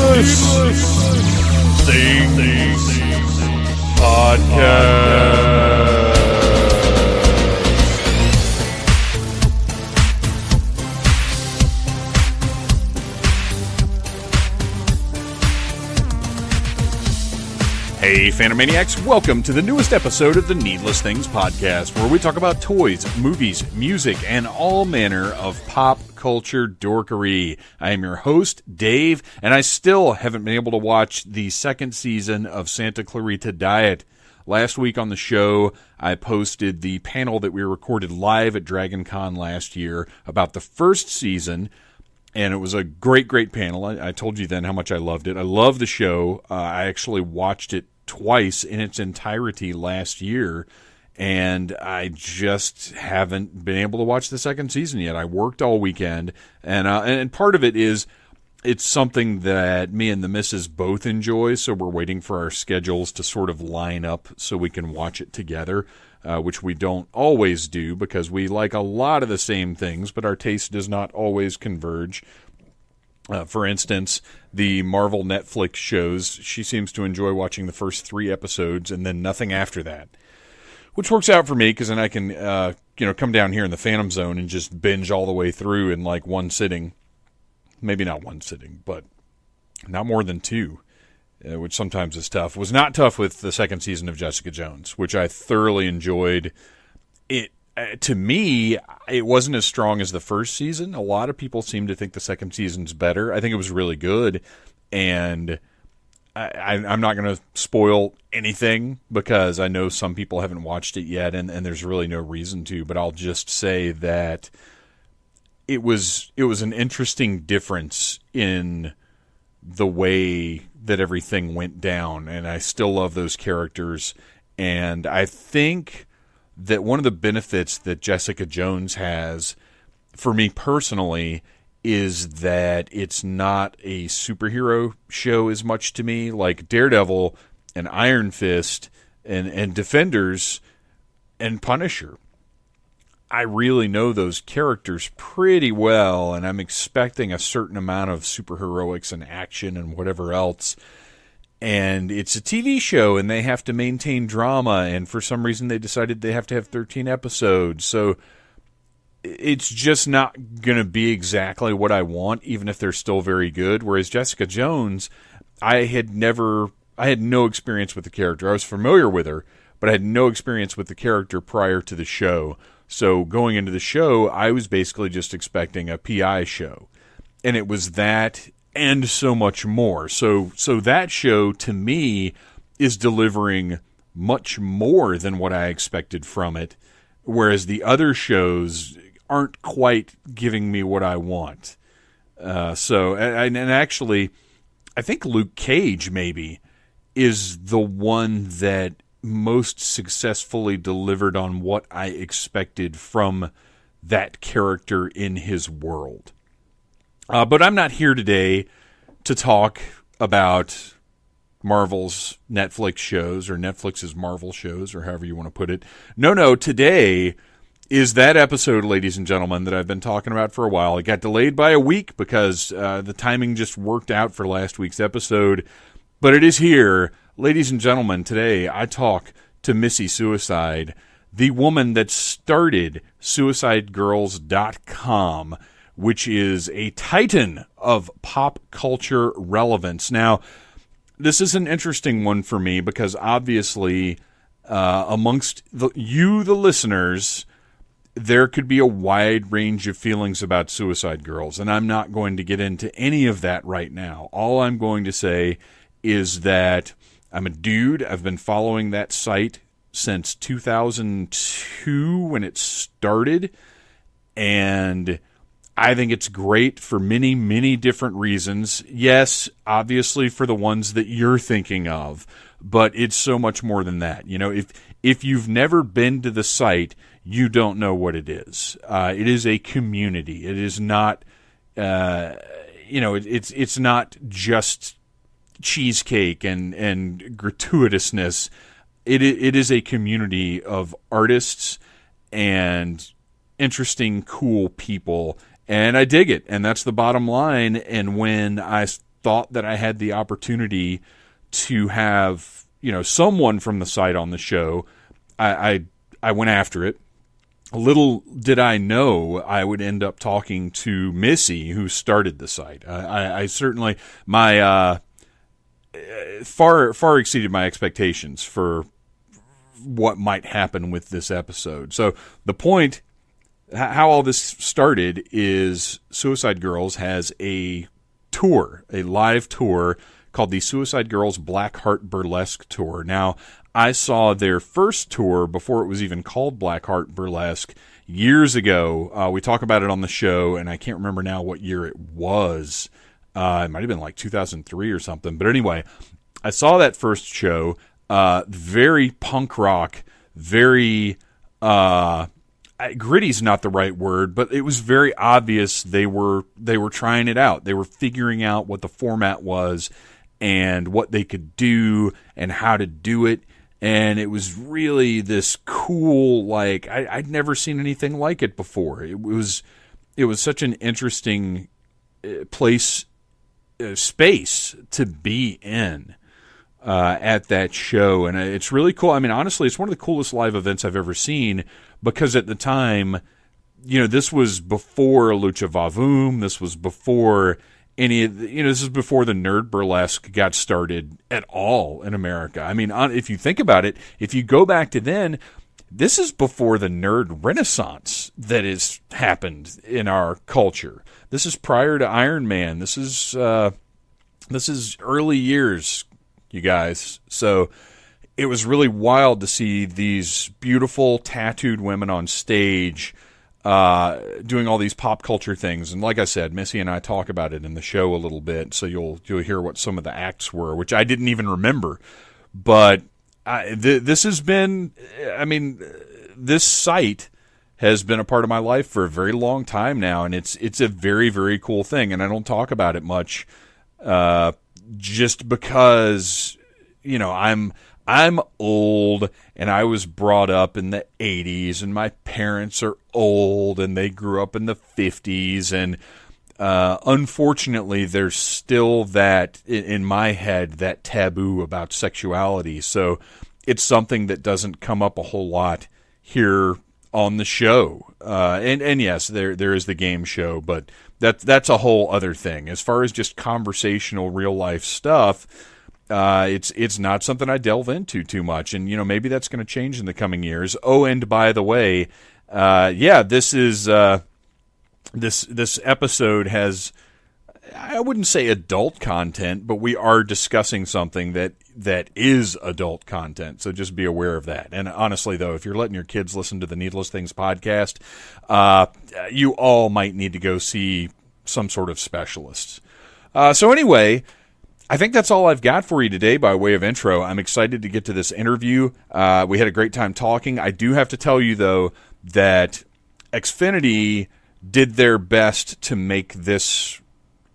Things Podcast. Hey, Phantomaniacs, welcome to the newest episode of the Needless Things Podcast, where we talk about toys, movies, music, and all manner of pop culture dorkery. I am your host, Dave, and I still haven't been able to watch the second season of Santa Clarita Diet. Last week on the show, I posted the panel that we recorded live at DragonCon last year about the first season, and it was a great, great panel. I told you then how much I loved it. I love the show. I actually watched it twice in its entirety last year, and I just haven't been able to watch the second season yet. I worked all weekend, and part of it is it's something that me and the missus both enjoy, so we're waiting for our schedules to sort of line up so we can watch it together, which we don't always do because we like a lot of the same things, but our taste does not always converge. For instance, the Marvel Netflix shows, she seems to enjoy watching the first 3 episodes and then nothing after that, which works out for me because then I can, come down here in the Phantom Zone and just binge all the way through in like one sitting. Maybe not one sitting, but not more than 2, which sometimes is tough. It was not tough with the second season of Jessica Jones, which I thoroughly enjoyed. To me, it wasn't as strong as the first season. A lot of people seem to think the second season's better. I think it was really good, and I'm not going to spoil anything because I know some people haven't watched it yet, and there's really no reason to, but I'll just say that it was an interesting difference in the way that everything went down, and I still love those characters, and I think that one of the benefits that Jessica Jones has, for me personally, is that it's not a superhero show as much to me. Like Daredevil and Iron Fist and Defenders and Punisher, I really know those characters pretty well, and I'm expecting a certain amount of superheroics and action and whatever else. And it's a TV show, and they have to maintain drama, and for some reason they decided they have to have 13 episodes. So it's just not going to be exactly what I want, even if they're still very good. Whereas Jessica Jones, I had no experience with the character. I was familiar with her, but I had no experience with the character prior to the show. So going into the show, I was basically just expecting a PI show. And it was that and so much more. So that show, to me, is delivering much more than what I expected from it, whereas the other shows aren't quite giving me what I want. And actually, I think Luke Cage, maybe, is the one that most successfully delivered on what I expected from that character in his world. But I'm not here today to talk about Marvel's Netflix shows or Netflix's Marvel shows or however you want to put it. No, today is that episode, ladies and gentlemen, that I've been talking about for a while. It got delayed by a week because the timing just worked out for last week's episode. But it is here. Ladies and gentlemen, today I talk to Missy Suicide, the woman that started SuicideGirls.com, which is a titan of pop culture relevance. Now, this is an interesting one for me because obviously amongst the listeners, there could be a wide range of feelings about Suicide Girls, and I'm not going to get into any of that right now. All I'm going to say is that I'm a dude. I've been following that site since 2002 when it started, and I think it's great for many, many different reasons. Yes, obviously for the ones that you're thinking of, but it's so much more than that. You know, if you've never been to the site, you don't know what it is. It is a community. It is not, it's not just cheesecake and gratuitousness. It is a community of artists and interesting, cool people, and I dig it, and that's the bottom line. And when I thought that I had the opportunity to have, someone from the site on the show, I went after it. Little did I know I would end up talking to Missy, who started the site. I certainly, my far exceeded my expectations for what might happen with this episode. So the point, how all this started, is Suicide Girls has a live tour called the Suicide Girls Black Heart Burlesque Tour. Now, I saw their first tour before it was even called Black Heart Burlesque years ago. We talk about it on the show, and I can't remember now what year it was. It might have been like 2003 or something. But anyway, I saw that first show. Very punk rock, very gritty's not the right word, but it was very obvious they were trying it out. They were figuring out what the format was and what they could do and how to do it. And it was really this cool, like, I'd never seen anything like it before. It was such an interesting space to be in at that show. And it's really cool. I mean, honestly, it's one of the coolest live events I've ever seen, because at the time, this was before Lucha Vavoom. This was before this is before the nerd burlesque got started at all in America. I mean, if you think about it, if you go back to then, this is before the nerd renaissance that has happened in our culture. This is prior to Iron Man. This is early years, you guys. So it was really wild to see these beautiful tattooed women on stage doing all these pop culture things. And like I said, Missy and I talk about it in the show a little bit, so you'll hear what some of the acts were, which I didn't even remember. But this has been, this site has been a part of my life for a very long time now, and it's a very, very cool thing. And I don't talk about it much just because, I'm old, and I was brought up in the 80s, and my parents are old, and they grew up in the 50s, and unfortunately, there's still that, in my head, that taboo about sexuality. So it's something that doesn't come up a whole lot here on the show. And yes, there is the game show, but that's a whole other thing. As far as just conversational, real-life stuff, it's not something I delve into too much, and maybe that's going to change in the coming years. Oh, and by the way, this is this episode has, I wouldn't say adult content, but we are discussing something that is adult content. So just be aware of that. And honestly, though, if you're letting your kids listen to the Needless Things podcast, you all might need to go see some sort of specialist. So anyway, I think that's all I've got for you today by way of intro. I'm excited to get to this interview. We had a great time talking. I do have to tell you, though, that Xfinity did their best to make this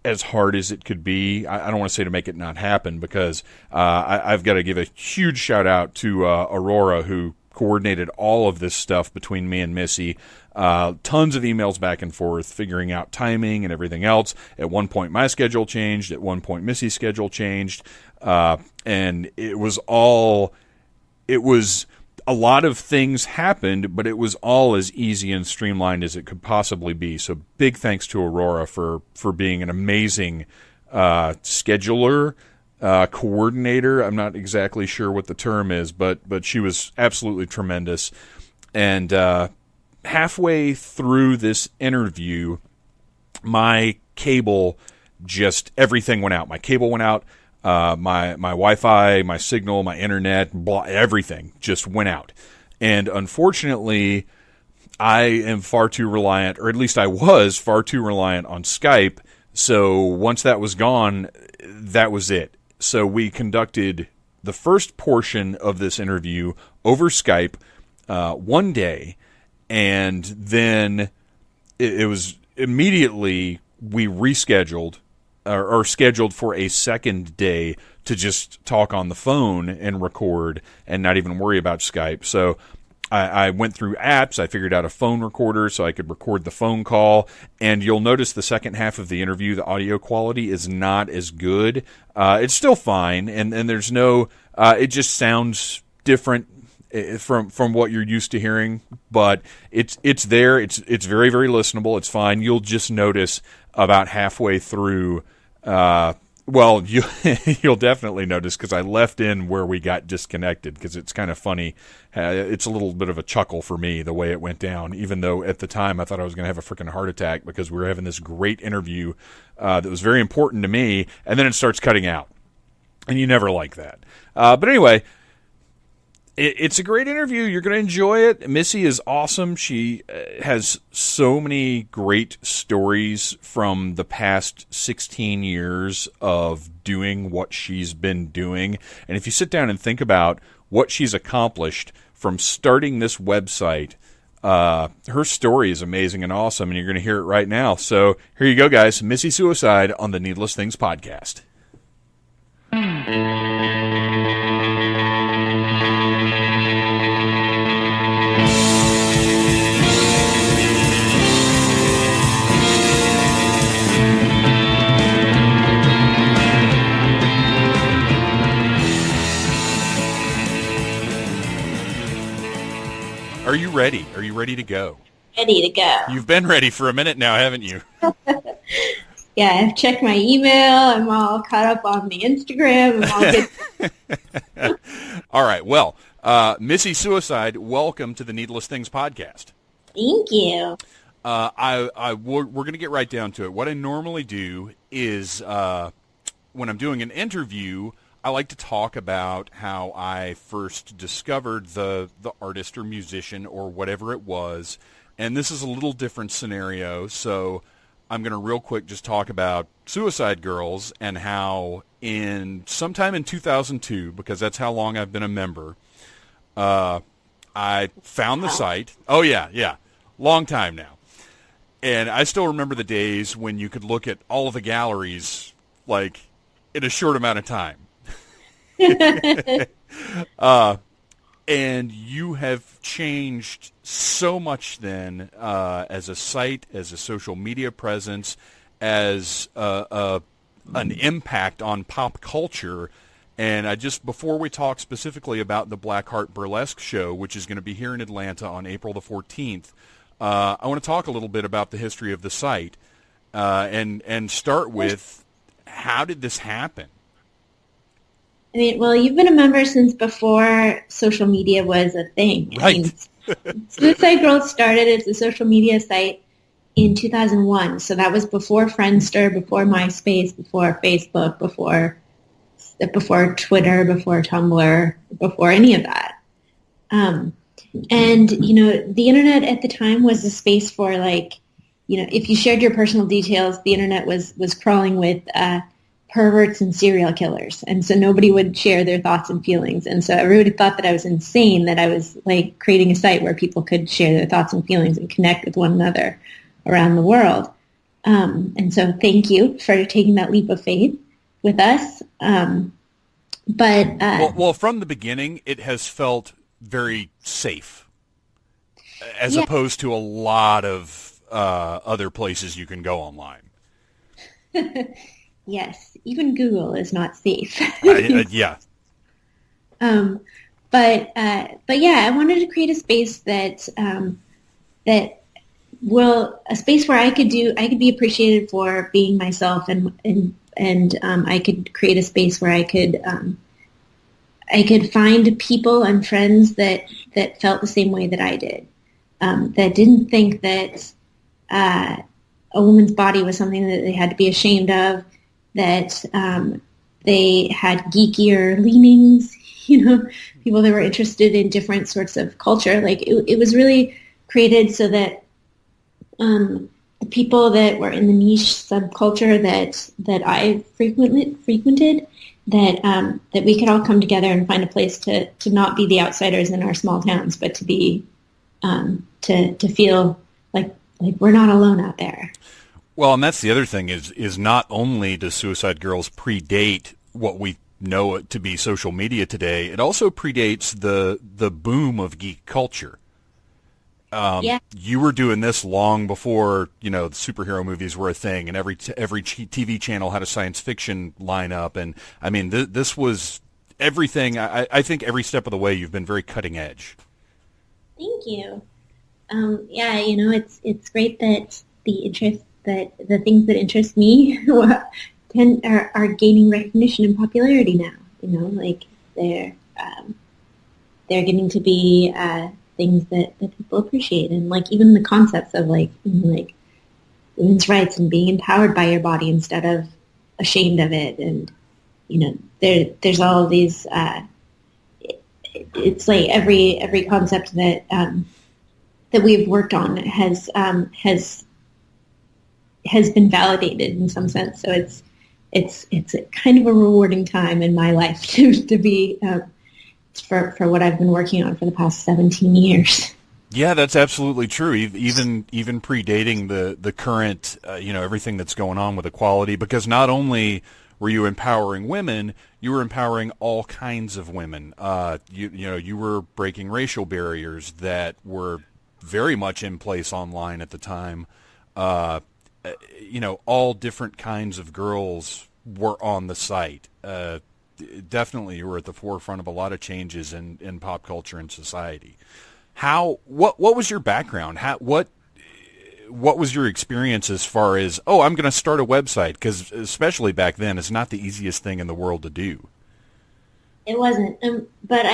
as hard as it could be. I don't want to say to make it not happen, because I've got to give a huge shout out to Aurora, who coordinated all of this stuff between me and Missy. Tons of emails back and forth, figuring out timing and everything else. At one point, my schedule changed. At one point, Missy's schedule changed. And it was a lot of things happened, but it was all as easy and streamlined as it could possibly be. So big thanks to Aurora for being an amazing scheduler, coordinator. I'm not exactly sure what the term is, but she was absolutely tremendous. And halfway through this interview, my cable, just everything went out. My cable went out. My Wi-Fi, my signal, my internet, everything just went out. And unfortunately, I am far too reliant, or at least I was far too reliant on Skype. So once that was gone, that was it. So we conducted the first portion of this interview over Skype one day, and then it was immediately we rescheduled or scheduled for a second day to just talk on the phone and record and not even worry about Skype. So I went through apps. I figured out a phone recorder so I could record the phone call. And you'll notice the second half of the interview, the audio quality is not as good. It's still fine, and there's no. It just sounds different from what you're used to hearing, but it's there. It's very, very listenable. It's fine. You'll just notice about halfway through. Well, you'll definitely notice because I left in where we got disconnected because it's kind of funny. It's a little bit of a chuckle for me the way it went down, even though at the time I thought I was going to have a freaking heart attack because we were having this great interview that was very important to me, and then it starts cutting out, and you never like that. But anyway, it's a great interview. You're going to enjoy it. Missy is awesome. She has so many great stories from the past 16 years of doing what she's been doing. And if you sit down and think about what she's accomplished from starting this website, her story is amazing and awesome, and you're going to hear it right now. So here you go, guys. Missy Suicide on the Needless Things podcast. Are you ready? Are you ready to go? Ready to go. You've been ready for a minute now, haven't you? Yeah, I've checked my email. I'm all caught up on the Instagram. I'm all good. All right. Well, Missy Suicide, welcome to the Needless Things podcast. Thank you. We're going to get right down to it. What I normally do is when I'm doing an interview, I like to talk about how I first discovered the artist or musician or whatever it was. And this is a little different scenario, so I'm going to real quick just talk about Suicide Girls and how sometime in 2002, because that's how long I've been a member, I found the site. Oh, yeah. Long time now. And I still remember the days when you could look at all of the galleries, like, in a short amount of time. And you have changed so much then as a site, as a social media presence, as an impact on pop culture. And before we talk specifically about the Blackheart Burlesque show, which is going to be here in Atlanta on April the 14th, I want to talk a little bit about the history of the site and start with, how did this happen? I mean, well, you've been a member since before social media was a thing. Right. I mean, Suicide Girls started as a social media site in 2001. So that was before Friendster, before MySpace, before Facebook, before Twitter, before Tumblr, before any of that. And, the internet at the time was a space for, like, if you shared your personal details, the internet was crawling with perverts and serial killers. And so nobody would share their thoughts and feelings. And so everybody thought that I was insane, that I was, like, creating a site where people could share their thoughts and feelings and connect with one another around the world. And so thank you for taking that leap of faith with us. Well, from the beginning, it has felt very safe as opposed to a lot of other places you can go online. Yes, even Google is not safe. Yeah. But yeah, I wanted to create a space a space where I could be appreciated for being myself, and I could create a space where I could find people and friends that felt the same way that I did, that didn't think that a woman's body was something that they had to be ashamed of, that they had geekier leanings, people that were interested in different sorts of culture. Like, it was really created so that the people that were in the niche subculture that I frequented, that we could all come together and find a place to not be the outsiders in our small towns, but to be to feel like we're not alone out there. Well, and that's the other thing is not only does Suicide Girls predate what we know it to be social media today, it also predates the boom of geek culture. Yeah. You were doing this long before, the superhero movies were a thing, and every TV channel had a science fiction lineup. And I mean, this was everything. I think every step of the way you've been very cutting edge. Thank you. Yeah, it's great that the things that interest me are gaining recognition and popularity now. Like they're getting to be things that people appreciate, and like even the concepts of like women's rights and being empowered by your body instead of ashamed of it, and there's all of these. It's like every concept that we've worked on has been validated in some sense. So it's a kind of a rewarding time in my life to be for what I've been working on for the past 17 years. Yeah, that's absolutely true. Even predating the current, everything that's going on with equality, because not only were you empowering women, you were empowering all kinds of women. You were breaking racial barriers that were very much in place online at the time. All different kinds of girls were on the site. Definitely, you were at the forefront of a lot of changes in pop culture and society. What was your background? What was your experience as far as, I'm going to start a website? Because especially back then, it's not the easiest thing in the world to do. It wasn't. But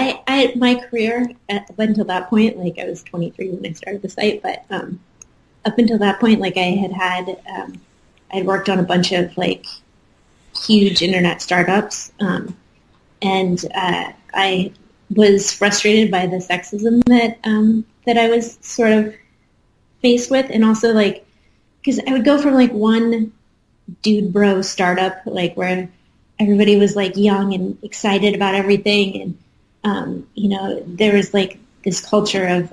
my career up until that point, like I was 23 when I started the site, but up until that point, like I'd worked on a bunch of like huge internet startups, and I was frustrated by the sexism that I was sort of faced with, and also like because I would go from like one dude bro startup like where everybody was like young and excited about everything, and there was like this culture of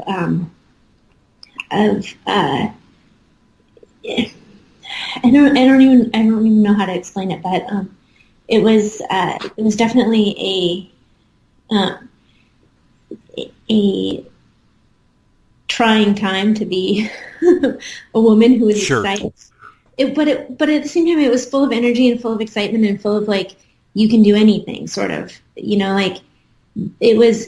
I don't even know how to explain it, but it was definitely a trying time to be a woman who was sure. excited. But at the same time, it was full of energy and full of excitement and full of like you can do anything, sort of. Like it was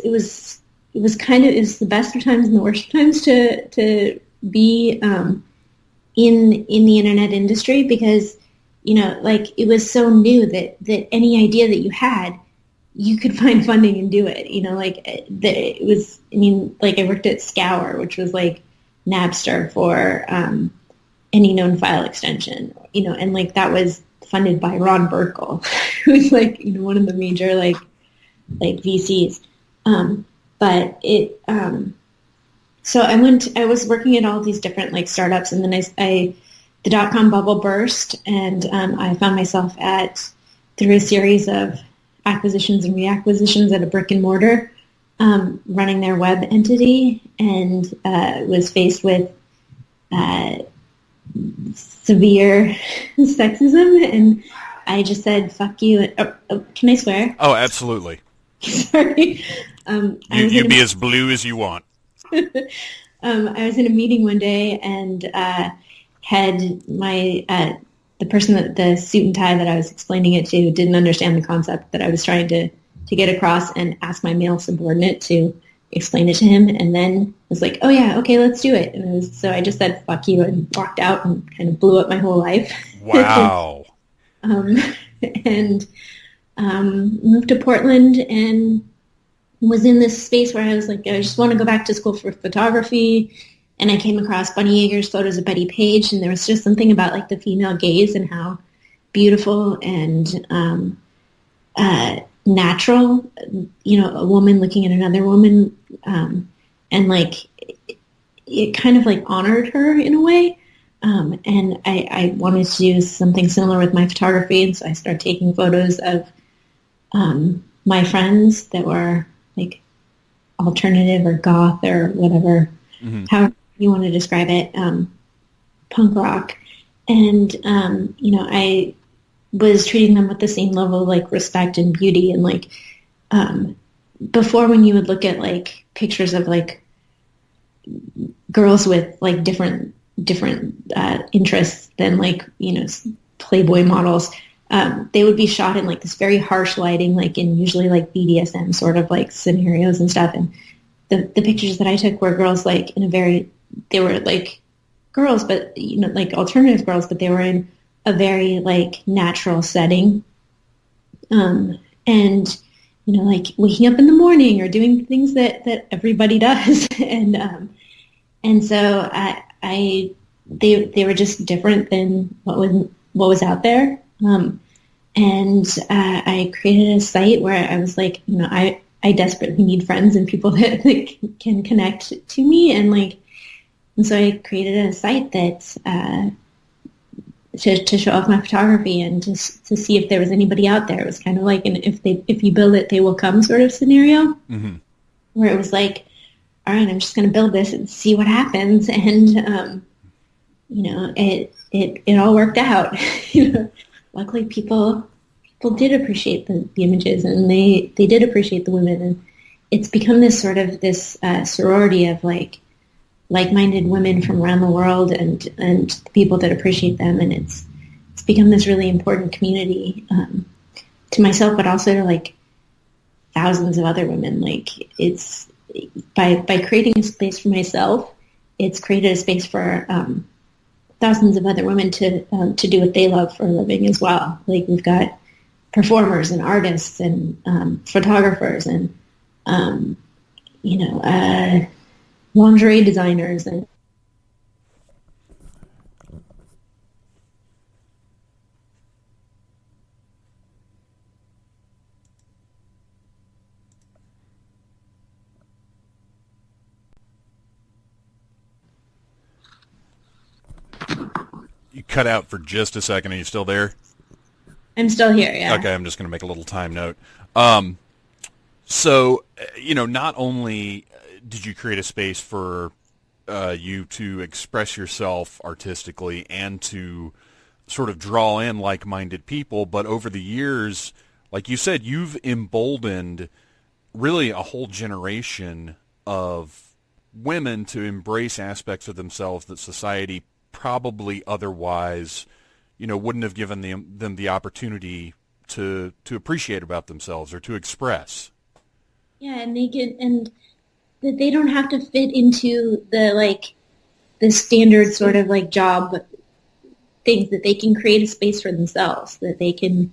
the best of times and the worst of times to be in the internet industry, because like it was so new that any idea that you had, you could find funding and do it. It was. I mean, like I worked at Scour, which was like Napster for any known file extension. And like that was funded by Ron Burkle, who's like one of the major like VCs. But it. So I was working at all these different like startups, and then the dot-com bubble burst, and I found myself through a series of acquisitions and reacquisitions at a brick and mortar, running their web entity, and was faced with severe sexism, and I just said, fuck you. Can I swear? Oh, absolutely. Sorry. You be as blue as you want. I was in a meeting one day and had my the person that the suit and tie that I was explaining it to didn't understand the concept that I was trying to get across, and asked my male subordinate to explain it to him, and then was like, oh yeah, okay, let's do it. And so I just said fuck you and walked out and kind of blew up my whole life. Wow. And moved to Portland and was in this space where I was like, I just want to go back to school for photography. And I came across Bunny Yeager's photos of Betty Page, and there was just something about like the female gaze and how beautiful and natural, a woman looking at another woman, and like it kind of like honored her in a way. And I wanted to do something similar with my photography, and so I started taking photos of my friends that were like alternative or goth or whatever, however you want to describe it, punk rock. And, I was treating them with the same level of like respect and beauty. And like, before, when you would look at like pictures of like girls with like different interests than like, Playboy models. They would be shot in like this very harsh lighting, like in usually like BDSM sort of like scenarios and stuff. And the pictures that I took were girls like they were like girls, but like alternative girls, but they were in a very like natural setting. And like waking up in the morning or doing things that everybody does. And so they were just different than what was out there. And I created a site where I was like, I desperately need friends and people that can connect to me. And so I created a site that, to show off my photography and just to see if there was anybody out there. It was kind of like an if you build it, they will come sort of scenario, mm-hmm. where it was like, all right, I'm just going to build this and see what happens. And, it all worked out. Luckily people did appreciate the images, and they did appreciate the women. And it's become this sort of this sorority of like-minded women from around the world and the people that appreciate them. And it's become this really important community to myself, but also to like thousands of other women. Like it's by creating a space for myself, it's created a space for thousands of other women to do what they love for a living as well. Like we've got performers and artists and photographers and lingerie designers and You cut out for just a second. Are you still there? I'm still here, yeah. Okay, I'm just going to make a little time note. So, not only did you create a space for you to express yourself artistically and to sort of draw in like-minded people, but over the years, like you said, you've emboldened really a whole generation of women to embrace aspects of themselves that society probably otherwise, wouldn't have given them the opportunity to appreciate about themselves or to express. Yeah, and that they don't have to fit into the standard sort of like job things, that they can create a space for themselves, that they can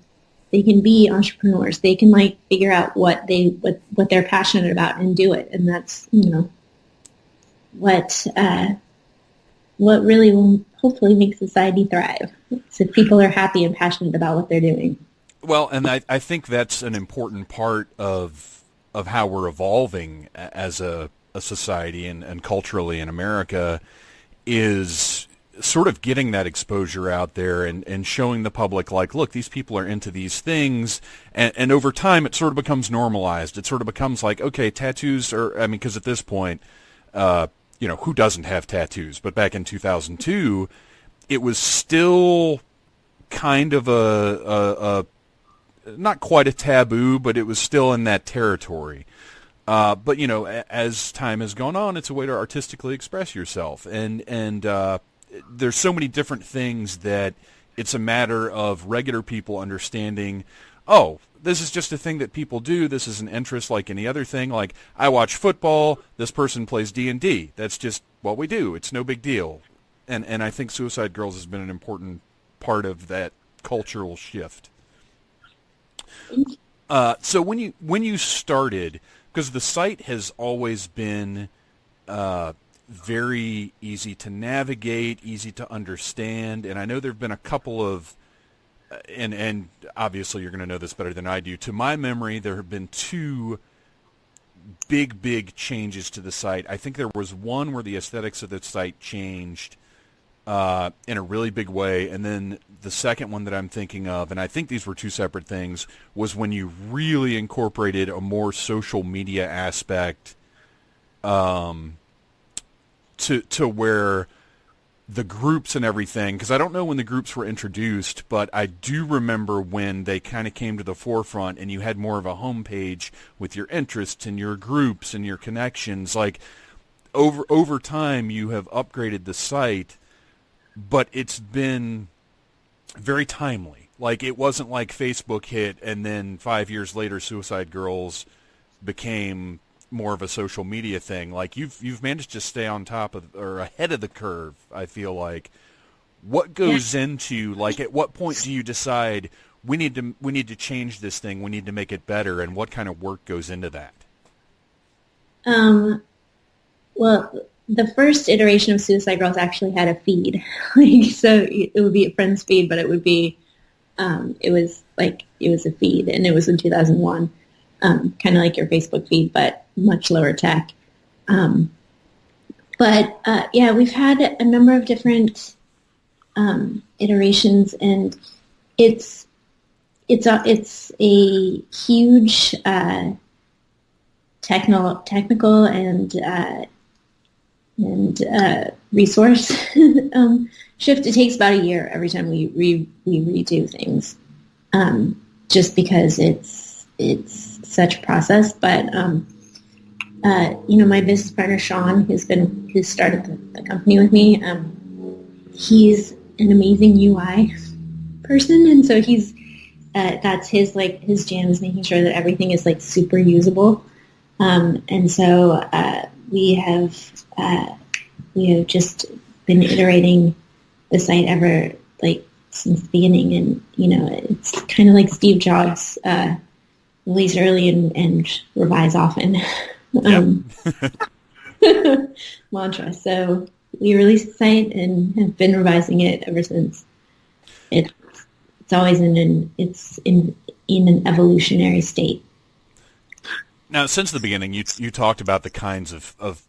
be entrepreneurs. They can like figure out what they're passionate about and do it. And that's, what really will hopefully make society thrive. So people are happy and passionate about what they're doing. Well, and I think that's an important part of how we're evolving as a society and culturally in America, is sort of getting that exposure out there and showing the public, like, look, these people are into these things. And over time, it sort of becomes normalized. It sort of becomes like, okay, tattoos are, because at this point, who doesn't have tattoos? But back in 2002, it was still kind of a not quite a taboo, but it was still in that territory. But as time has gone on, it's a way to artistically express yourself, and there's so many different things that it's a matter of regular people understanding, oh, this is just a thing that people do. This is an interest like any other thing. Like, I watch football. This person plays D&D. That's just what we do. It's no big deal. And I think Suicide Girls has been an important part of that cultural shift. So when you started, because the site has always been very easy to navigate, easy to understand, and I know there have been a couple of, and obviously you're going to know this better than I do, to my memory there have been two big changes to the site. I think there was one where the aesthetics of the site changed in a really big way, and then the second one that I'm thinking of, and I think these were two separate things, was when you really incorporated a more social media aspect to where the groups and everything, because I don't know when the groups were introduced, but I do remember when they kind of came to the forefront and you had more of a homepage with your interests and your groups and your connections. Like, over time you have upgraded the site, but it's been very timely. Like, it wasn't like Facebook hit and then 5 years later Suicide Girls became more of a social media thing. Like, you've managed to stay on top of, or ahead of the curve, I feel like. What goes into, like, at what point do you decide we need to change this thing, we need to make it better, and what kind of work goes into that? Well, the first iteration of Suicide Girls actually had a feed. Like, so it would be a friend's feed, but it would be, it was a feed, and it was in 2001. Kind of like your Facebook feed, but much lower tech. We've had a number of different iterations, and it's a huge technical and resource shift. It takes about a year every time we redo things, just because it's such a process. But my business partner Sean, who started the company with me, he's an amazing UI person, and so he's that's his jam, is making sure that everything is like super usable. And so we have just been iterating the site ever, like, since the beginning. And it's kind of like Steve Jobs, release early and revise often. Mantra. So we released the site and have been revising it ever since. It's always in an evolutionary state. Now, since the beginning, you talked about the kinds of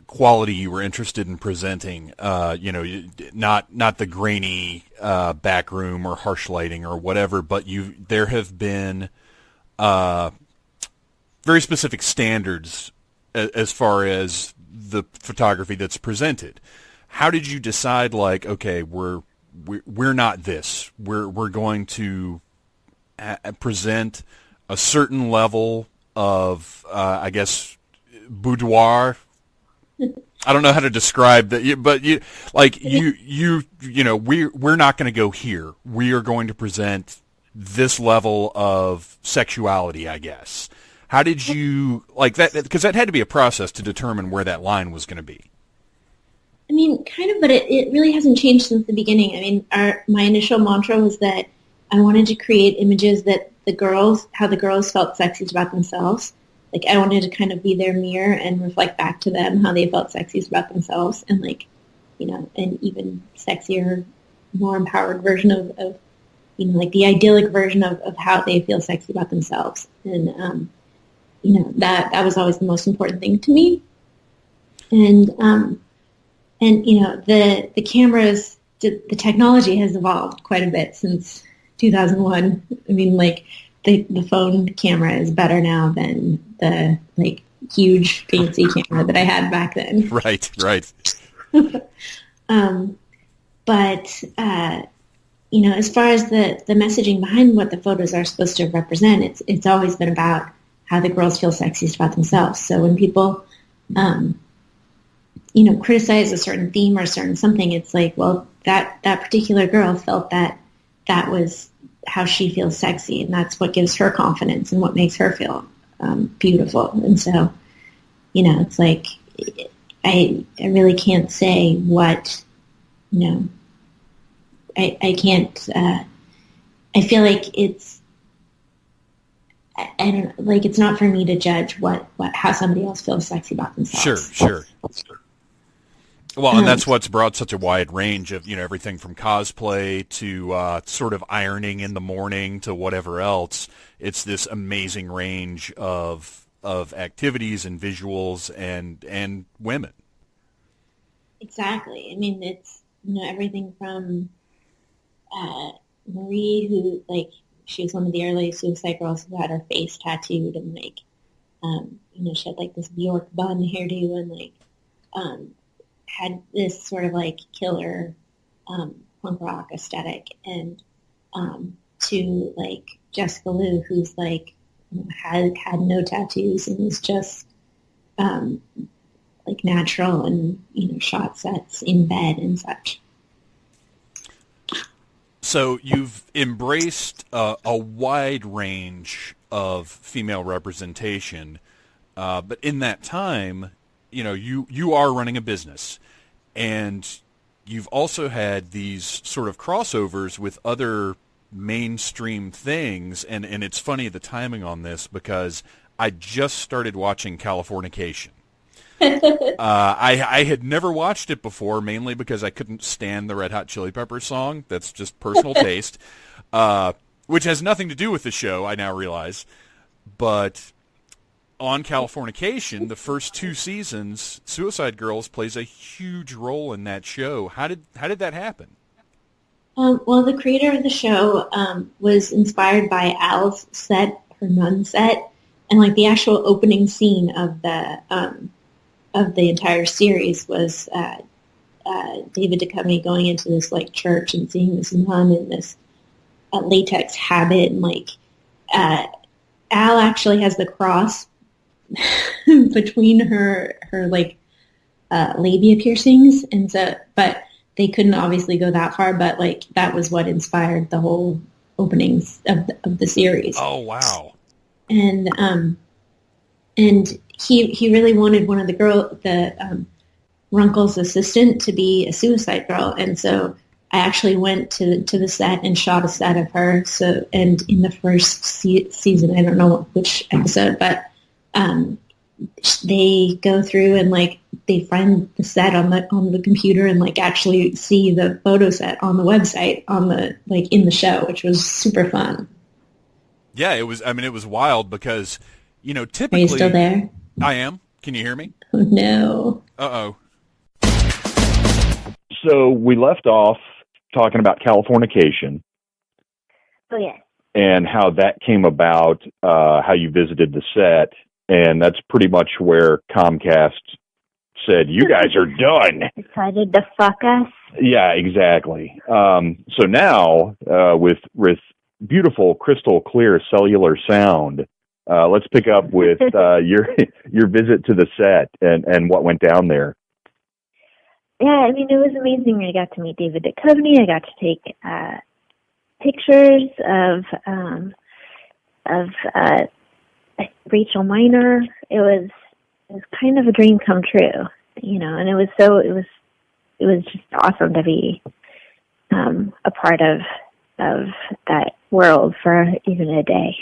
quality you were interested in presenting. Not the grainy backroom or harsh lighting or whatever, but there have been very specific standards as far as the photography that's presented. How did you decide, like, okay, we're not this. We're going to present a certain level of, I guess, boudoir. I don't know how to describe that, but we're not going to go here. We are going to present this level of sexuality, I guess. How did you, like that? Because that had to be a process to determine where that line was going to be. I mean, kind of, but it really hasn't changed since the beginning. I mean, my initial mantra was that I wanted to create images that how the girls felt sexy about themselves. Like, I wanted to kind of be their mirror and reflect back to them how they felt sexy about themselves, and an even sexier, more empowered version of the idyllic version of how they feel sexy about themselves. And, that was always the most important thing to me. And the cameras, the technology has evolved quite a bit since 2001. I mean, like, the phone camera is better now than the huge fancy camera that I had back then. Right. But as far as the messaging behind what the photos are supposed to represent, it's always been about how the girls feel sexiest about themselves. So when people criticize a certain theme or a certain something, it's like, well, that particular girl felt that was how she feels sexy, and that's what gives her confidence and what makes her feel beautiful. And so, it's like, I really can't say what, I can't, I feel like I don't, like, it's not for me to judge how somebody else feels sexy about themselves. Sure. Well, and that's what's brought such a wide range of, everything from cosplay to sort of ironing in the morning to whatever else. It's this amazing range of activities and visuals and women. Exactly. I mean, it's, everything from Marie, who, she was one of the early Suicide Girls who had her face tattooed, and, she had, this Bjork bun hairdo, and, had this sort of killer punk rock aesthetic, and to Jessica Liu, who's had no tattoos and was just like natural and, shot sets in bed and such. So you've embraced a wide range of female representation, but in that time, you are running a business, and you've also had these sort of crossovers with other mainstream things, and it's funny the timing on this because I just started watching Californication. I had never watched it before, mainly because I couldn't stand the Red Hot Chili Peppers song. That's just personal taste, which has nothing to do with the show, I now realize. But on Californication, the first 2 seasons, Suicide Girls plays a huge role in that show. How did that happen? Well, the creator of the show was inspired by Al's set, her nun set, and like the actual opening scene of the entire series was David Duchovny going into this like church and seeing this nun in this latex habit, and like Al actually has the cross between her like labia piercings, and so but they couldn't obviously go that far, but like that was what inspired the whole openings of the series. Oh wow! And he really wanted one of the Runkle's assistant to be a suicide girl, and so I actually went to the set and shot a set of her. So, and in the first season, I don't know which episode, but they go through and like they find the set on the computer and like actually see the photo set on the website on the like in the show, which was super fun. Yeah, it was. I mean, it was wild because typically. Are you still there? I am. Can you hear me? Oh no. Uh-oh. So we left off talking about Californication. Oh, yeah. And how that came about, how you visited the set. And that's pretty much where Comcast said, you guys are done. Decided to fuck us. Yeah, exactly. So now, with beautiful, crystal clear cellular sound, let's pick up with your visit to the set and what went down there. Yeah, I mean, it was amazing. I got to meet David Duchovny. I got to take pictures of Rachel Miner. It was kind of a dream come true, and it was just awesome to be a part of that world for even a day,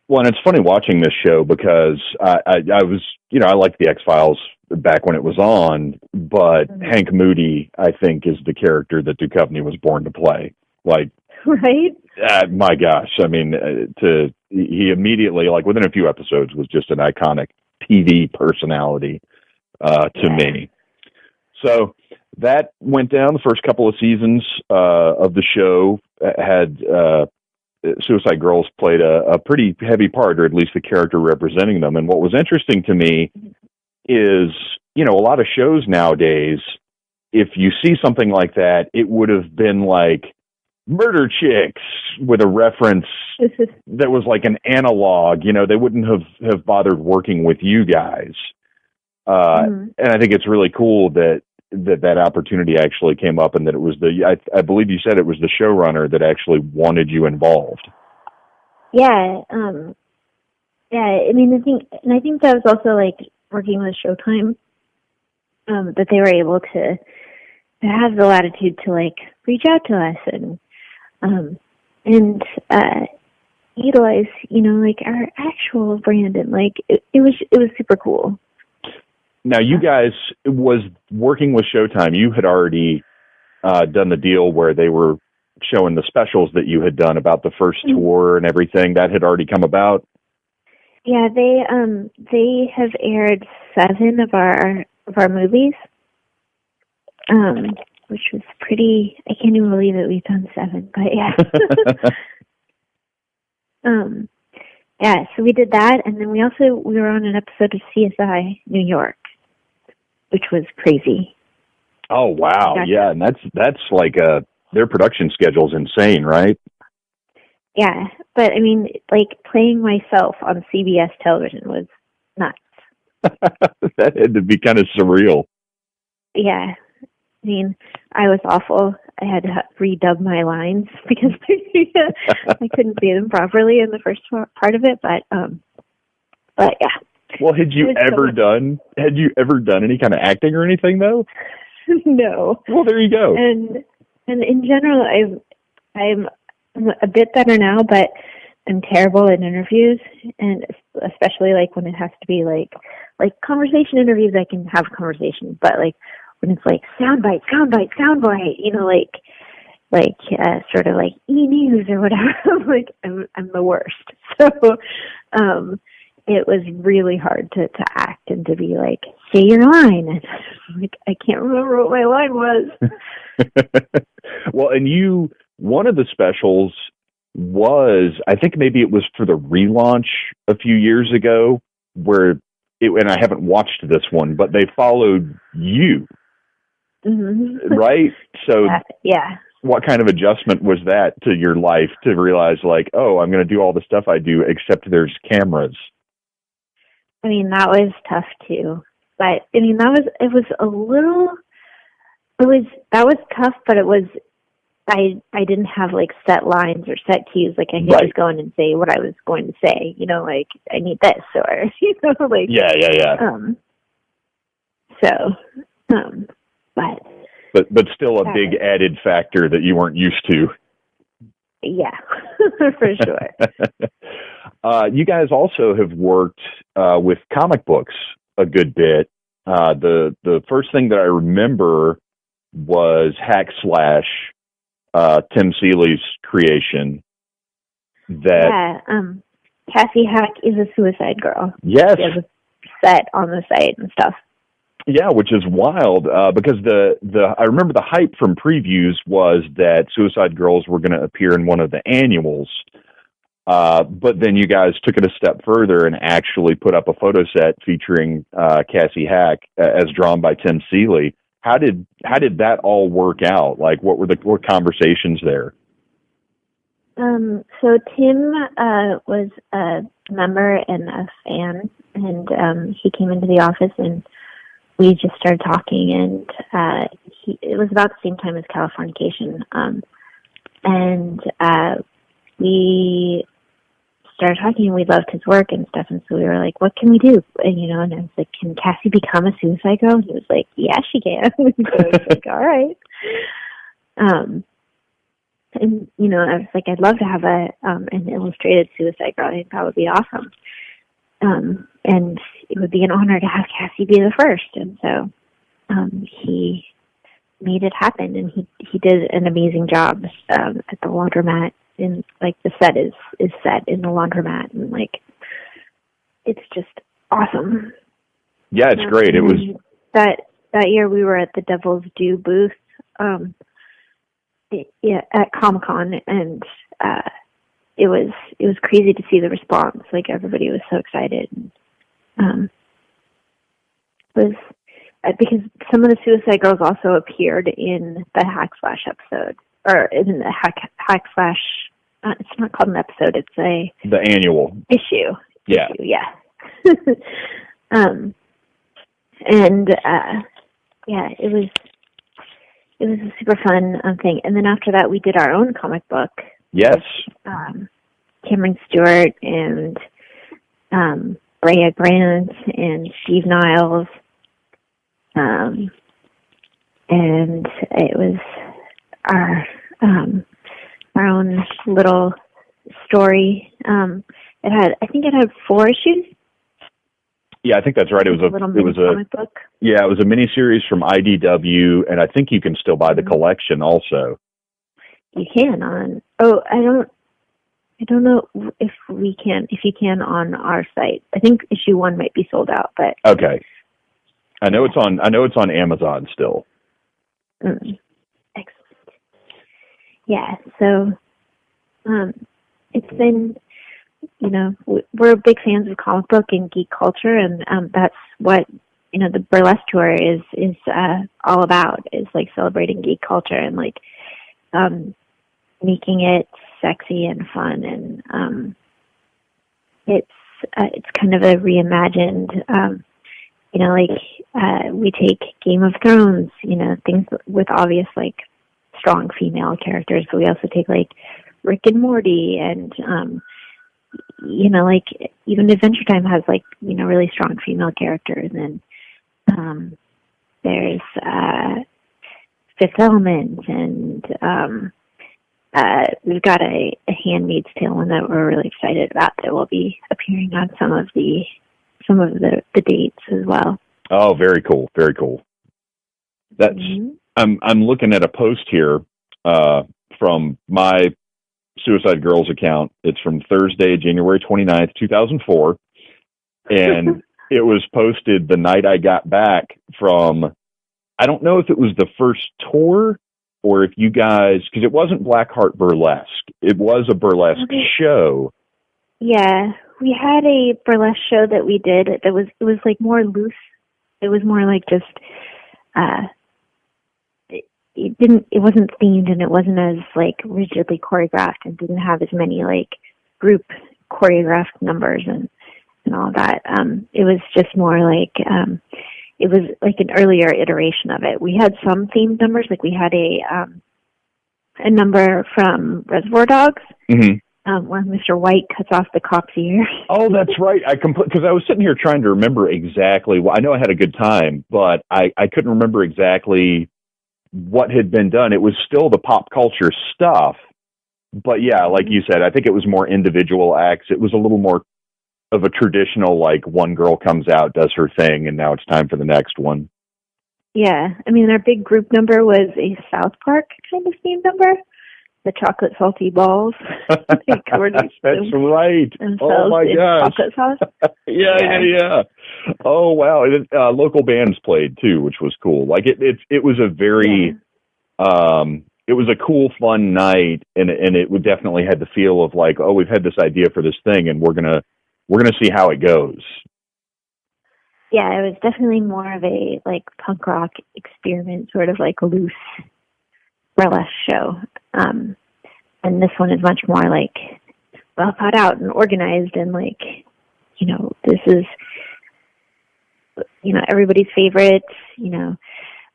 Well, and it's funny watching this show because I was, I liked the X-Files back when it was on, but Hank Moody, I think, is the character that Duchovny was born to play. Like, right? My gosh, I mean, he immediately, like within a few episodes, was just an iconic TV personality to me. So that went down. The first couple of seasons of the show had Suicide Girls played a pretty heavy part, or at least the character representing them. And what was interesting to me is, a lot of shows nowadays, if you see something like that, it would have been like Murder Chicks with a reference that was like an analog. They wouldn't have bothered working with you guys. And I think it's really cool that opportunity actually came up, and that it was I believe you said it was the showrunner that actually wanted you involved. Yeah. I mean, I think that was also like working with Showtime, that they were able to have the latitude to like reach out to us and utilize, like our actual brand, and like it was super cool. Now, you guys was working with Showtime. You had already done the deal where they were showing the specials that you had done about the first tour and everything. That had already come about. Yeah, they have aired 7 of our movies, which was pretty. I can't even believe that we've done 7, but yeah. Yeah, so we did that, and then we were on an episode of CSI New York, which was crazy. Oh wow, yeah, and that's like their production schedule's insane, right? Yeah, but I mean, like playing myself on CBS television was nuts. That had to be kind of surreal. Yeah. I mean, I was awful. I had to redub my lines because I couldn't say them properly in the first part of it. But yeah. Well, had you ever done any kind of acting or anything though? No. Well, there you go. And in general, I'm a bit better now, but I'm terrible in interviews, and especially like when it has to be like conversation interviews. I can have conversation, but like when it's like soundbite, you know, like sort of like e-news or whatever. I'm the worst. So it was really hard to act and to be like, say your line. And like, I can't remember what my line was. Well, and one of the specials was, I think maybe it was for the relaunch a few years ago, and I haven't watched this one, but they followed you, right? So yeah. What kind of adjustment was that to your life to realize like, oh, I'm going to do all the stuff I do, except there's cameras? I mean, that was tough too, but I mean, that was tough, but it was, I didn't have like set lines or set cues. Like I could just go in and say what I was going to say, you know, like I need this or, you know, like, but still a big added factor that you weren't used to. Yeah, for sure. You guys also have worked with comic books a good bit. The first thing that I remember was Hack Slash, Tim Seeley's creation. Cassie Hack is a suicide girl. Yes. She has a set on the site and stuff. Yeah, which is wild because I remember the hype from previews was that Suicide Girls were going to appear in one of the annuals, but then you guys took it a step further and actually put up a photo set featuring Cassie Hack as drawn by Tim Seeley. How did that all work out? Like, what were conversations there? So Tim was a member and a fan, and he came into the office and we just started talking, and it was about the same time as Californication. And we started talking, and we loved his work and stuff, and so we were like, what can we do? And, you know, and I was like, can Cassie become a suicide girl? And he was like, yeah, she can. So I was like, all right. And, you know, I was like, I'd love to have an illustrated suicide girl. I think that would be awesome. And it would be an honor to have Cassie be the first. And so he made it happen, and he did an amazing job at the laundromat. And like the set is set in the laundromat, and like it's just awesome. Yeah, it's great. It was that year we were at the Devil's Due booth at Comic-Con, and it was crazy to see the response. Like everybody was so excited. Was because some of the Suicide Girls also appeared in the Hack Slash episode, or in the Hack Slash. It's not called an episode; it's the annual issue. Yeah, it was a super fun thing. And then after that, we did our own comic book. Yes. With, Cameron Stewart and Brea Grant and Steve Niles. And it was our own little story. I think it had 4 issues. Yeah, I think that's right. It was a comic book. Yeah, it was a miniseries from IDW, and I think you can still buy the collection also. You can I don't know if you can on our site. I think issue 1 might be sold out, but okay. I know it's on Amazon still. Excellent. Yeah, so it's been, you know, we're big fans of comic book and geek culture, and that's what, you know, the burlesque tour is all about, is like celebrating geek culture and like making it sexy and fun, and it's kind of a reimagined we take Game of Thrones, things with obvious, strong female characters, but we also take, Rick and Morty and, even Adventure Time has, really strong female characters. And there's Fifth Element, and we've got a Handmaid's Tale one that we're really excited about that will be appearing on some of the dates as well. Oh, very cool. Very cool. That's, I'm looking at a post here, from my Suicide Girls account. It's from Thursday, January 29th, 2004. And it was posted the night I got back from, I don't know if it was the first tour or if you guys, because it wasn't Blackheart Burlesque. It was a burlesque show. Yeah, we had a burlesque show that we did. It was more loose. It was more just, it wasn't themed, and it wasn't as rigidly choreographed, and didn't have as many group choreographed numbers and all that. It was just more it was an earlier iteration of it. We had some themed numbers, we had a number from Reservoir Dogs, where Mr. White cuts off the cop's ear. Oh, that's right. Because I was sitting here trying to remember exactly. Well, I know I had a good time, but I couldn't remember exactly what had been done. It was still the pop culture stuff, but yeah, like you said, I think it was more individual acts. It was a little more of a traditional, one girl comes out, does her thing, and now it's time for the next one. Yeah. I mean, our big group number was a South Park kind of theme number. The chocolate salty balls. That's right. Oh my gosh. Chocolate sauce. Yeah. Oh wow. Local bands played too, which was cool. It was a very, it was a cool, fun night, and it would definitely had the feel of we've had this idea for this thing, and we're gonna see how it goes. Yeah, it was definitely more of a punk rock experiment, sort of loose burlesque show. And this one is much more well thought out and organized, and this is everybody's favorite,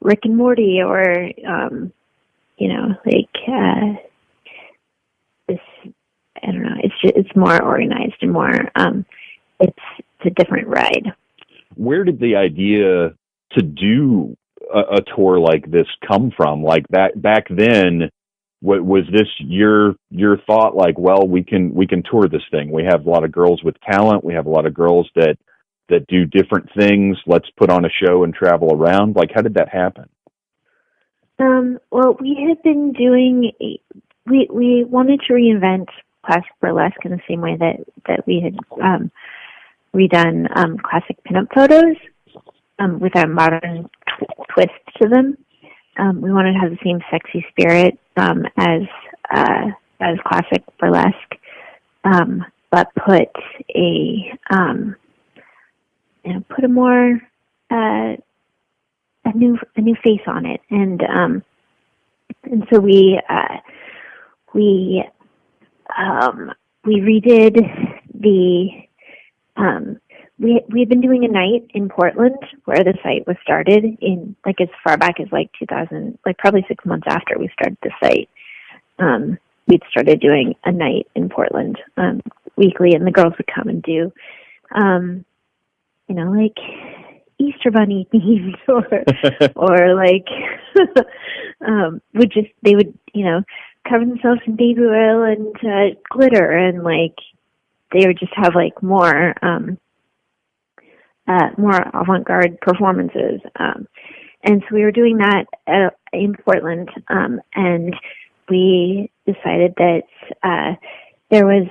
Rick and Morty, or this, I don't know, it's more organized and more it's a different ride. Where did the idea to do a tour like this come from? Back then, was this your thought? We can tour this thing. We have a lot of girls with talent. We have a lot of girls that do different things. Let's put on a show and travel around. How did that happen? Well, we had been doing. We wanted to reinvent classic burlesque in the same way that we had redone classic pinup photos with a modern twist to them. We wanted to have the same sexy spirit as classic burlesque, but put a more a new face on it, and so we redid the. We had been doing a night in Portland where the site was started in as far back as 2000, probably 6 months after we started the site. We'd started doing a night in Portland weekly, and the girls would come and do, Easter Bunny themes, or they would cover themselves in baby oil and glitter, and they would just have more avant-garde performances. And so we were doing that in Portland, and we decided that there was,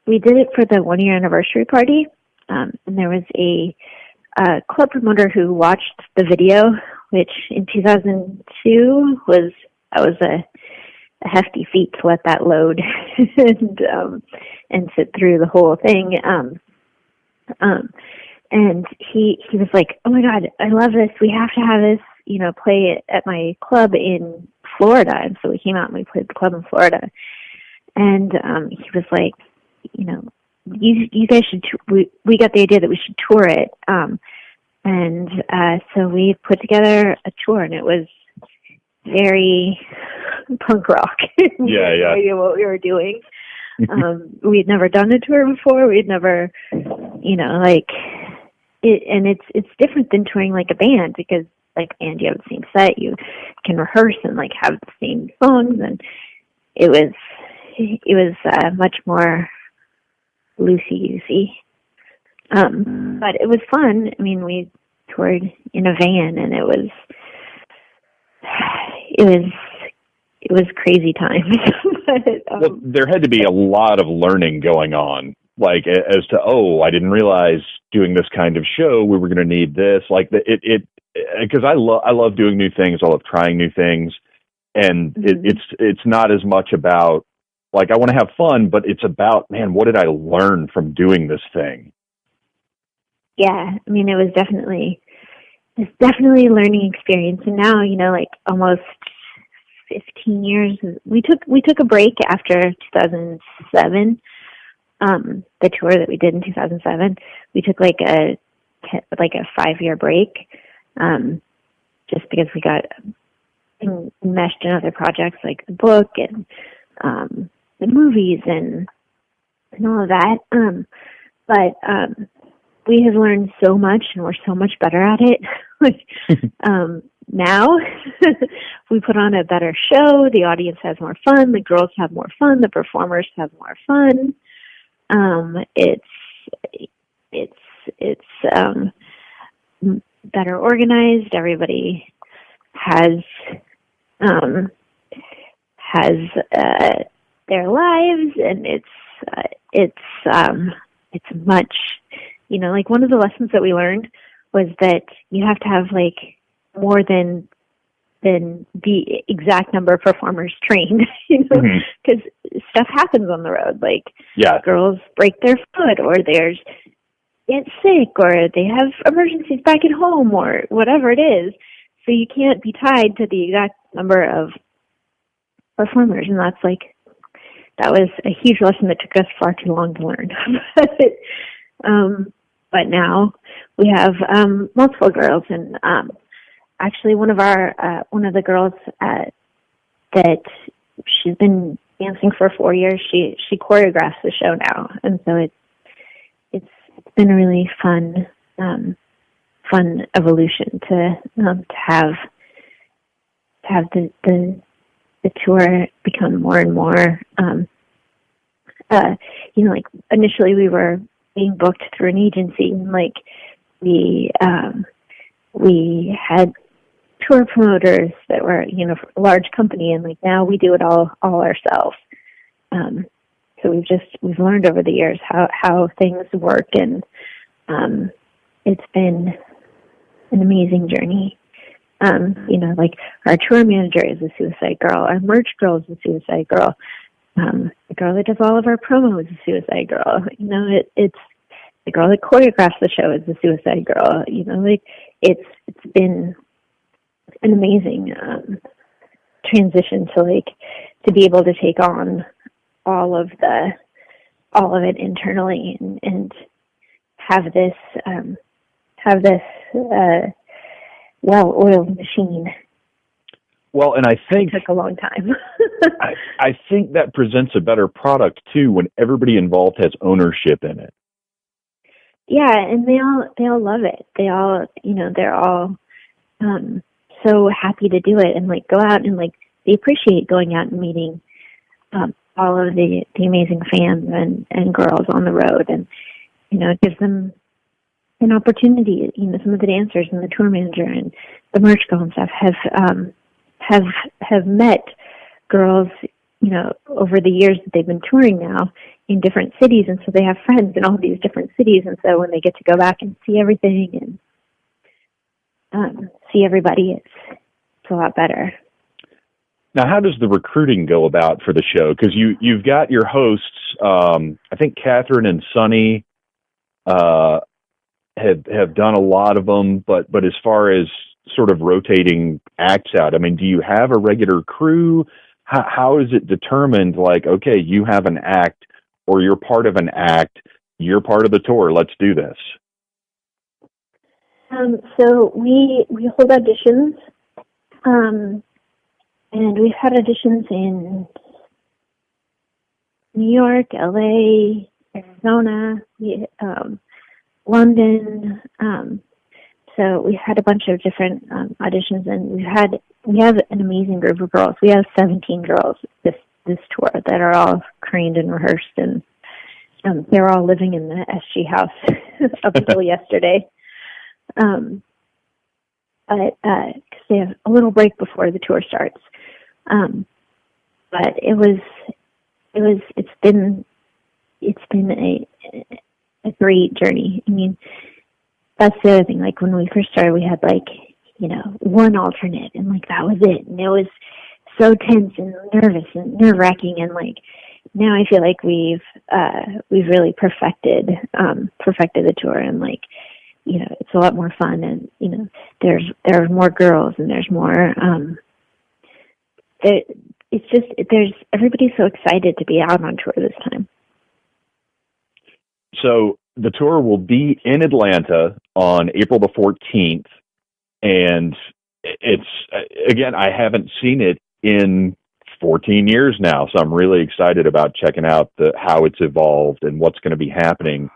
we did it for the 1-year anniversary party, and there was a club promoter who watched the video, which in 2002 was a hefty feat to let that load and sit through the whole thing. And he was like, "Oh my God, I love this. We have to have this, play it at my club in Florida." And so we came out and we played the club in Florida. And he was like, "You guys should." We got the idea that we should tour it. And so we put together a tour, and it was very punk rock. Yeah, yeah. No idea what we were doing. We'd never done a tour before. We'd never, like it. And it's different than touring like a band, because like a band, you have the same set, you can rehearse and like have the same songs, and it was much more loosey-goosey. But it was fun. I mean, we toured in a van, and it was crazy times. But, well, there had to be a lot of learning going on, like as to, I didn't realize doing this kind of show we were going to need this. Like because I love doing new things. I love trying new things, and it's not as much about like I want to have fun, but it's about, man, what did I learn from doing this thing? Yeah, I mean, it was definitely a learning experience. And now, like almost 15 years, we took a break after 2007, the tour that we did in 2007. We took like a 5-year break, just because we got enmeshed in other projects like the book and the movies and all of that. But we have learned so much, and we're so much better at it. Now we put on a better show. The audience has more fun. The girls have more fun. The performers have more fun. It's better organized. Everybody has their lives, and it's much, like one of the lessons that we learned was that you have to have like more than the exact number of performers trained, because stuff happens on the road. Like, girls break their foot, or get sick, or they have emergencies back at home, or whatever it is. So you can't be tied to the exact number of performers, and that was a huge lesson that took us far too long to learn. But now we have multiple girls, and actually one of the girls that she's been dancing for 4 years, she choreographs the show now, and so it's been a really fun evolution to have the tour become more and more, like initially we were being booked through an agency, and like we had tour promoters that were, a large company, and like now we do it all ourselves. So we've learned over the years how things work, and it's been an amazing journey. Like our tour manager is a suicide girl, our merch girl is a suicide girl, the girl that does all of our promo is a suicide girl. It's the girl that choreographs the show is a suicide girl. It's been an amazing transition to be able to take on all of it internally and have this well-oiled machine. Well, and I think it took a long time. I think that presents a better product too when everybody involved has ownership in it. Yeah, and they all love it. They all, they're all so happy to do it, and like go out and like they appreciate going out and meeting all of the amazing fans and girls on the road, and it gives them an opportunity. Some of the dancers and the tour manager and the merch girl and stuff have met girls, over the years that they've been touring now in different cities, and so they have friends in all these different cities, and so when they get to go back and see everything and see everybody, it's a lot better. Now, how does the recruiting go about for the show? Because you've got your hosts, I think Catherine and Sunny have done a lot of them, but as far as sort of rotating acts out, I mean, do you have a regular crew? How is it determined, like, okay, you have an act, or you're part of an act, you're part of the tour, let's do this? So we hold auditions, and we've had auditions in New York, LA, Arizona, London. So we had a bunch of different auditions, and we have an amazing group of girls. We have 17 girls this tour that are all trained and rehearsed, and they're all living in the SG house up until yesterday. But because they have a little break before the tour starts. But it's been a great journey. I mean, that's the other thing. Like when we first started, we had one alternate, and that was it. And it was so tense and nervous and nerve-wracking. And now I feel like we've really perfected the tour, and it's a lot more fun. And there are more girls, and there's more. Everybody's so excited to be out on tour this time. So the tour will be in Atlanta on April the 14th, and it's, again, I haven't seen it in 14 years now, so I'm really excited about checking out how it's evolved and what's going to be happening.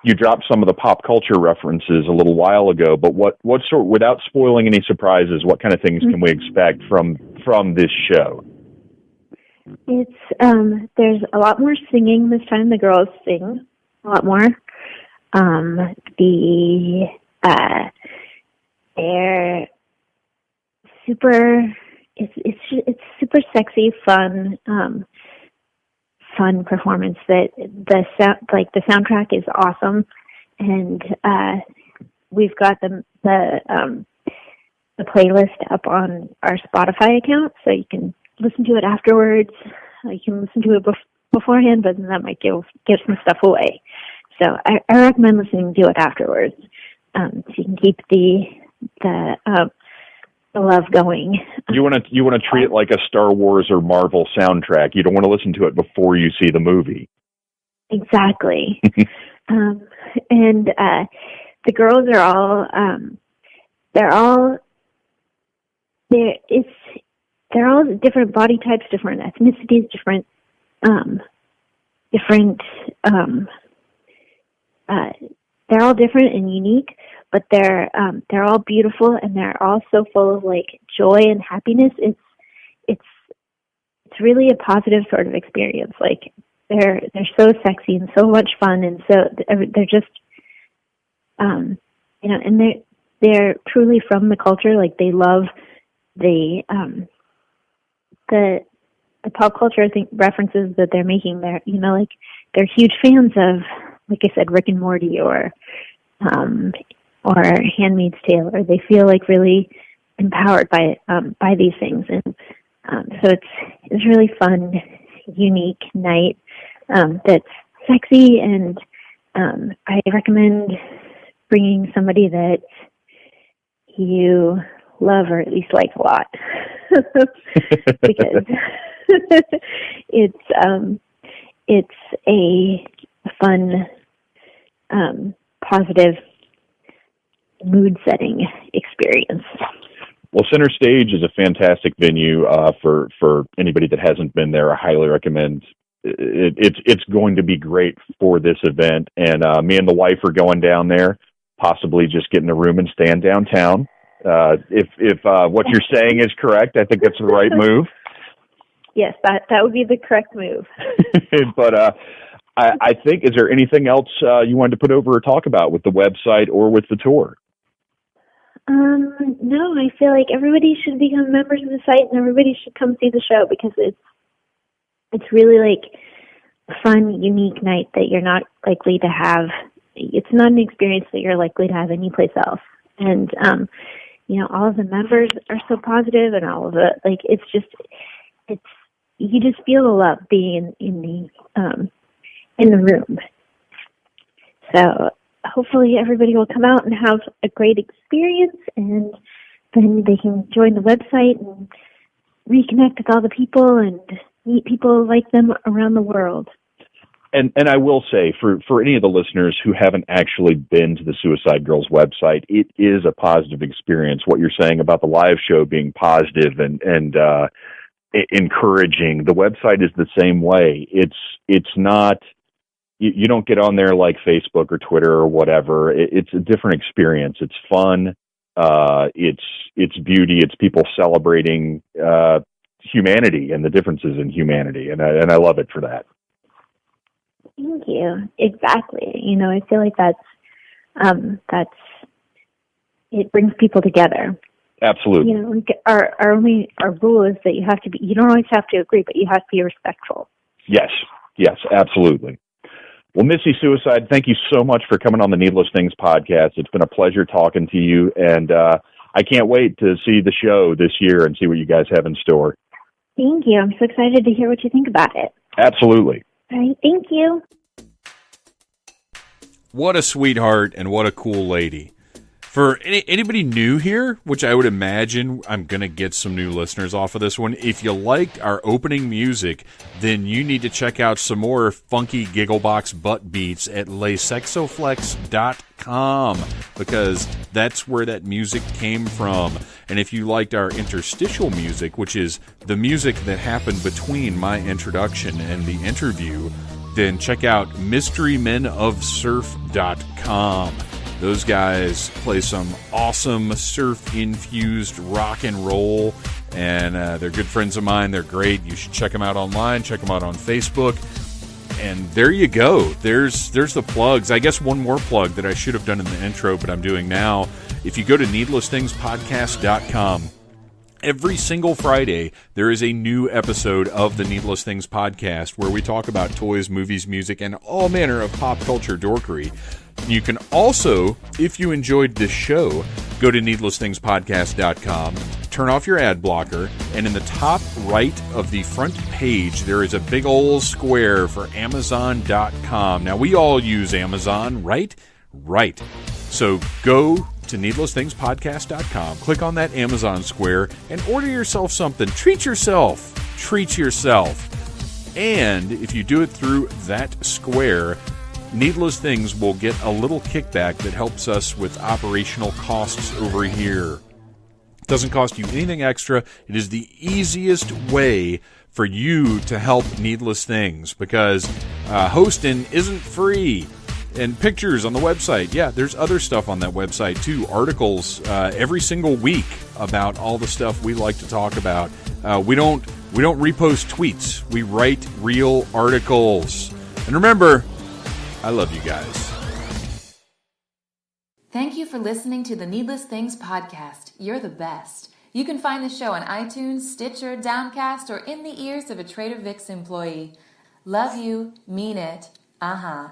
You dropped some of the pop culture references a little while ago, but what sort, without spoiling any surprises, what kind of things can we expect from this show? It's there's a lot more singing this time. The girls sing a lot more. They're super. It's super sexy, fun performance. That the soundtrack is awesome, and we've got the playlist up on our Spotify account, so you can listen to it afterwards. You can listen to it beforehand, but that might give some stuff away. So I recommend listening to it afterwards, so you can keep the love going. You want to treat it like a Star Wars or Marvel soundtrack. You don't want to listen to it before you see the movie. Exactly. And the girls are all they're all different body types, different ethnicities, different they're all different and unique, but they're all beautiful, and they're all so full of joy and happiness. It's really a positive sort of experience. They're so sexy and so much fun, and so they're just and they're truly from the culture. They love the pop culture, I think, references that they're making. They're they're huge fans of, like I said, Rick and Morty or Handmaid's Tale, or they feel really empowered by these things, and so it's really fun, unique night that's sexy, and I recommend bringing somebody that you love or at least like a lot because it's a fun, positive, mood-setting experience. Well, Center Stage is a fantastic venue for anybody that hasn't been there. I highly recommend. It's going to be great for this event, and me and the wife are going down there, possibly just getting a room and staying downtown. If what you're saying is correct, I think that's the right move. Yes, that would be the correct move. But I think, is there anything else you wanted to put over or talk about with the website or with the tour? No, I feel like everybody should become members of the site, and everybody should come see the show, because it's really a fun, unique night that you're not likely to have. It's not an experience that you're likely to have anyplace else. And all of the members are so positive, and all of it, you just feel the love being in the room. So hopefully everybody will come out and have a great experience, and then they can join the website and reconnect with all the people and meet people like them around the world. And I will say, for any of the listeners who haven't actually been to the Suicide Girls website, it is a positive experience. What you're saying about the live show being positive and encouraging, the website is the same way. It's not, you don't get on there like Facebook or Twitter or whatever. It's a different experience. It's fun. It's beauty. It's people celebrating humanity and the differences in humanity, and I love it for that. Thank you. Exactly. I feel like that's it brings people together. Absolutely. Our rule is that you don't always have to agree, but you have to be respectful. Yes, absolutely. Well, Missy Suicide, thank you so much for coming on the Needless Things podcast. It's been a pleasure talking to you, and I can't wait to see the show this year and see what you guys have in store. Thank you. I'm so excited to hear what you think about it. Absolutely. All right, thank you. What a sweetheart and what a cool lady. For anybody new here, which I would imagine I'm going to get some new listeners off of this one, if you liked our opening music, then you need to check out some more funky Gigglebox butt beats at lesexoflex.com, because that's where that music came from. And if you liked our interstitial music, which is the music that happened between my introduction and the interview, then check out mysterymenofsurf.com. Those guys play some awesome surf-infused rock and roll, and they're good friends of mine. They're great. You should check them out online. Check them out on Facebook. And there you go. There's the plugs. I guess one more plug that I should have done in the intro, but I'm doing now. If you go to needlessthingspodcast.com, every single Friday, there is a new episode of the Needless Things podcast where we talk about toys, movies, music, and all manner of pop culture dorkery. You can also, if you enjoyed this show, go to needlessthingspodcast.com, turn off your ad blocker, and in the top right of the front page, there is a big old square for Amazon.com. Now, we all use Amazon, right? Right. So go to needlessthingspodcast.com, click on that Amazon square, and order yourself something. Treat yourself. Treat yourself. And if you do it through that square, Needless Things will get a little kickback that helps us with operational costs over here. It doesn't cost you anything extra. It is the easiest way for you to help Needless Things, because hosting isn't free. And pictures on the website. Yeah, there's other stuff on that website too. Articles every single week about all the stuff we like to talk about. We don't repost tweets. We write real articles. And remember, I love you guys. Thank you for listening to the Needless Things podcast. You're the best. You can find the show on iTunes, Stitcher, Downcast, or in the ears of a Trader Vic's employee. Love you. Mean it. Uh-huh.